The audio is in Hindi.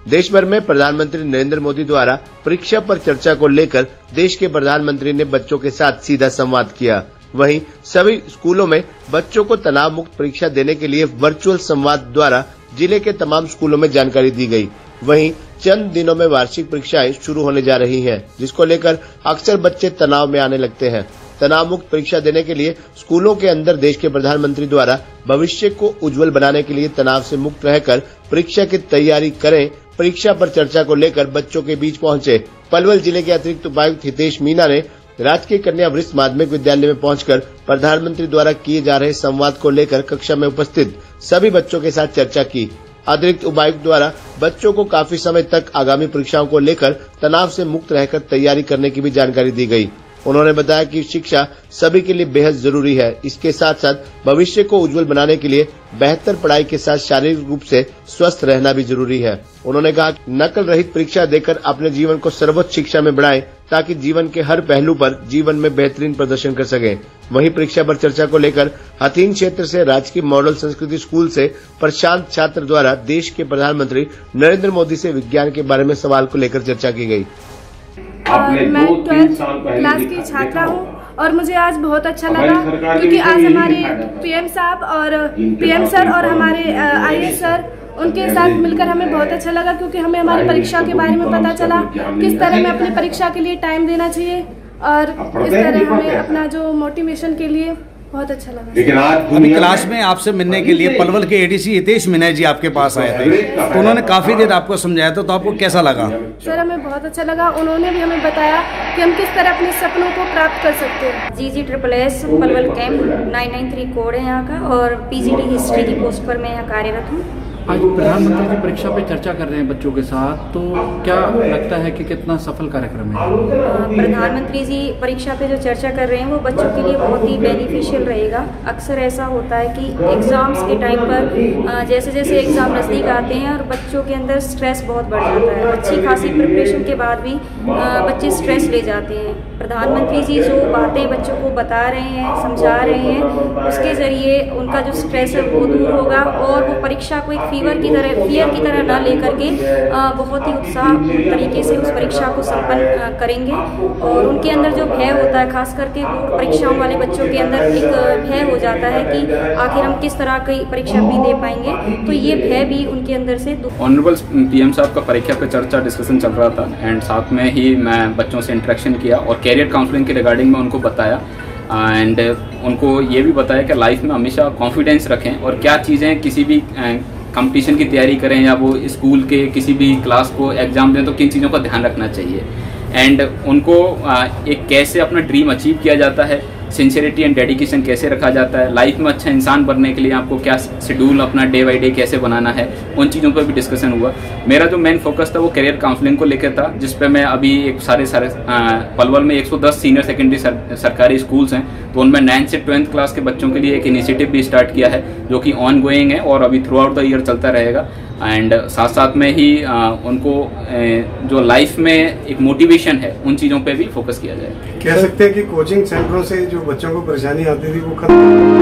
देश भर में प्रधानमंत्री नरेंद्र मोदी द्वारा परीक्षा पर चर्चा को लेकर देश के प्रधानमंत्री ने बच्चों के साथ सीधा संवाद किया। वहीं सभी स्कूलों में बच्चों को तनाव मुक्त परीक्षा देने के लिए वर्चुअल संवाद द्वारा जिले के तमाम स्कूलों में जानकारी दी गई। वहीं चंद दिनों में वार्षिक परीक्षाएं शुरू होने जा रही हैं, जिसको लेकर अक्सर बच्चे तनाव में आने लगते हैं। तनाव मुक्त परीक्षा देने के लिए स्कूलों के अंदर देश के प्रधानमंत्री द्वारा भविष्य को उज्जवल बनाने के लिए तनाव से मुक्त रहकर परीक्षा की तैयारी करें, परीक्षा पर चर्चा को लेकर बच्चों के बीच पहुंचे। पलवल जिले के अतिरिक्त उपायुक्त हितेश मीणा ने राजकीय कन्या वरिष्ठ माध्यमिक विद्यालय में पहुंचकर प्रधानमंत्री द्वारा किए जा रहे संवाद को लेकर कक्षा में उपस्थित सभी बच्चों के साथ चर्चा की। अतिरिक्त उपायुक्त द्वारा बच्चों को काफी समय तक आगामी परीक्षाओं को लेकर तनाव से मुक्त रहकर तैयारी करने की भी जानकारी दी गई। उन्होंने बताया कि शिक्षा सभी के लिए बेहद जरूरी है। इसके साथ साथ भविष्य को उज्जवल बनाने के लिए बेहतर पढ़ाई के साथ शारीरिक रूप से स्वस्थ रहना भी जरूरी है। उन्होंने कहा कि नकल रहित परीक्षा देकर अपने जीवन को सर्वोच्च शिक्षा में बढ़ाएं, ताकि जीवन के हर पहलू पर जीवन में बेहतरीन प्रदर्शन कर सकें। वहीं परीक्षा पर चर्चा को लेकर हथीन क्षेत्र से राजकीय मॉडल संस्कृति स्कूल से प्रशांत छात्र द्वारा देश के प्रधानमंत्री नरेंद्र मोदी से विज्ञान के बारे में सवाल को लेकर चर्चा की गई। मैं 12th क्लास की छात्रा हूँ और मुझे आज बहुत अच्छा लगा, क्योंकि आज हमारे पीएम साहब और पीएम सर और हमारे IAS सर, उनके साथ मिलकर हमें बहुत अच्छा लगा, क्योंकि हमें हमारी परीक्षा के बारे में पता चला, किस तरह हमें अपनी परीक्षा के लिए टाइम देना चाहिए और इस तरह हमें अपना जो मोटिवेशन के लिए बहुत अच्छा लगा। अभी क्लास में आपसे मिलने के लिए पलवल के ADC हितेश मीणा जी आपके पास आए थे, तो उन्होंने काफी देर आपको समझाया था, तो आपको कैसा लगा? सर हमें बहुत अच्छा लगा। उन्होंने भी हमें बताया कि हम किस तरह अपने सपनों को प्राप्त कर सकते हैं। GG पलवल कैंप 993 कोड है यहाँ का और PGD हिस्ट्री की पोस्ट पर मैं यहाँ कार्यरत हूँ। आज प्रधानमंत्री जी परीक्षा पे चर्चा कर रहे हैं बच्चों के साथ, तो क्या लगता है कि कितना सफल कार्यक्रम है? प्रधानमंत्री जी परीक्षा पे जो चर्चा कर रहे हैं वो बच्चों के लिए बहुत ही बेनिफिशियल रहेगा। अक्सर ऐसा होता है कि एग्ज़ाम्स के टाइम पर जैसे जैसे एग्ज़ाम नज़दीक आते हैं और बच्चों के अंदर स्ट्रेस बहुत बढ़ जाता है। अच्छी खासी प्रिपरेशन के बाद भी बच्चे स्ट्रेस ले जाते हैं। प्रधानमंत्री जी जो बातें बच्चों को बता रहे हैं, समझा रहे हैं, उसके ज़रिए उनका जो स्ट्रेस है वो दूर होगा और वो परीक्षा को एक फियर की तरह ना लेकर के बहुत ही उत्साह तरीके से उस परीक्षा को संपन्न करेंगे। और उनके अंदर जो भय होता है, खास करके बोर्ड परीक्षाओं वाले बच्चों के अंदर एक भय हो जाता है कि आखिर हम किस तरह की परीक्षा भी दे पाएंगे, तो ये भय भी उनके अंदर से ऑनरेबल PM साहब का परीक्षा पे चर्चा डिस्कशन चल रहा था एंड साथ में ही मैं बच्चों से इंटरेक्शन किया और कैरियर काउंसलिंग के रिगार्डिंग में उनको बताया एंड उनको ये भी बताया कि लाइफ में हमेशा कॉन्फिडेंस रखें और क्या चीज़ें किसी भी कंपटीशन की तैयारी करें या वो स्कूल के किसी भी क्लास को एग्जाम दें तो किन चीज़ों का ध्यान रखना चाहिए एंड उनको एक कैसे अपना ड्रीम अचीव किया जाता है, सिंसियरिटी एंड डेडिकेशन कैसे रखा जाता है, लाइफ में अच्छा इंसान बनने के लिए आपको क्या शेड्यूल अपना डे बाई डे कैसे बनाना है, उन चीज़ों पर भी डिस्कशन हुआ। मेरा जो मेन फोकस था वो करियर काउंसलिंग को लेकर था, जिस पे मैं अभी एक सारे पलवल में 110 सीनियर सेकेंडरी सरकारी स्कूल्स हैं, तो उनमें 9th से 12th क्लास के बच्चों के लिए एक इनिशिएटिव भी स्टार्ट किया है जो कि ऑन गोइंग है और अभी थ्रू आउट द ईयर चलता रहेगा। एंड साथ साथ में ही उनको जो लाइफ में एक मोटिवेशन है उन चीज़ों पे भी फोकस किया जाए। कह सकते हैं कि कोचिंग सेंटरों से जो बच्चों को परेशानी आती थी वो खत्म